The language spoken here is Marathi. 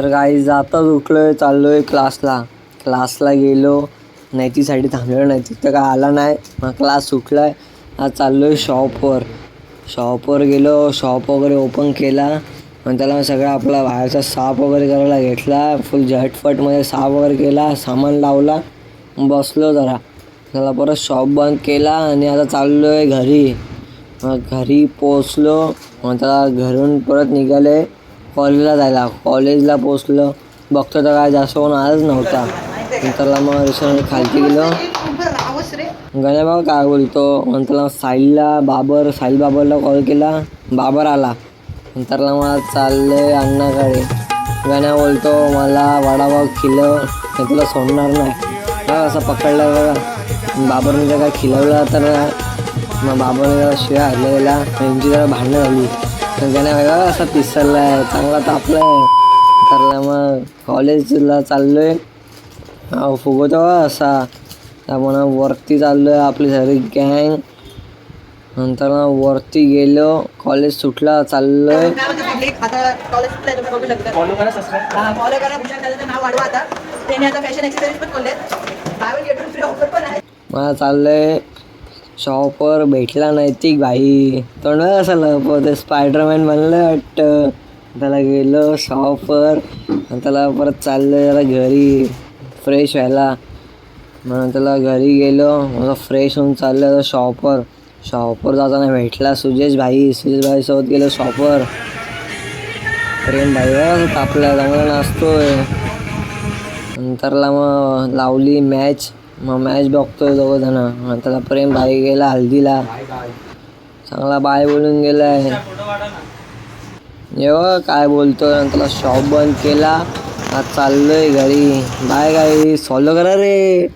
तर गाईज आताच उठलोय, चाललोय क्लासला गेलो. नैतीसाठी थांबलेलो, नैतिक तर काय आला नाही. मग क्लास सुटलाय. आज चाललोय शॉपवर गेलो. शॉप वगैरे ओपन केला. मग त्याला सगळा आपला बाहेरचा साफ वगैरे करायला घेतला. फुल झटपटमध्ये साफ वगैरे केला, सामान लावला, बसलो जरा. त्याला परत शॉप बंद केला आणि आता चाललोय घरी. मग घरी पोचलो. मग त्याला घरून परत निघाले कॉलेजला जायला. कॉलेजला पोचलो, बघतो तर काय जास्त कोण आलंच नव्हता. नंतरला मग रिक्षाने खालती गेलो. गण्या बाबा काय बोलतो, नंतरला साहिल बाबरला कॉल केला, बाबर आला. नंतरला मग चाललोय अण्णाकडे. गण्या बोलतो मला वडापाव खिलव, मी तुला सोडणार नाही. बघा असं पकडलं बघा. बाबरने जर काय खिलवलं तर मग बाबरने जरा शिव्या हल्लेला, त्यांची जरा भांडणं झाली. तर गण्या बघा असा पिसरला आहे, चांगला तापला आहे. नंतरला मग कॉलेजला चाललोय, फुगवतो असा. त्यामुळे वरती चाललोय आपली सगळी गँग. नंतर वरती गेलो, कॉलेज सुटला, चाललोय. मला चाललंय शॉपवर. भेटला नैतिक भाई, तोंड असं लपवते, स्पायडरमॅन बनलं वाटतं. त्याला गेलो शॉपवर. त्याला परत चाललोय जरा घरी फ्रेश व्हायला. मग त्याला घरी गेलो, मला फ्रेश होऊन चाललं शॉपवर जाताना भेटला सुजेश भाई सोबत गेलो शॉपवर. प्रेम भाई तापला, चांगला नाचतोय. नंतरला मग लावली मॅच बघतोय दोघं जण. मग त्याला प्रेम भाई गेला हल्दीला, चांगला बाय बोलून गेलाय. येव काय बोलतोय. नंतरला शॉप बंद केला. आज चाललोय घरी. बाय गाईस, फॉलो करा रे.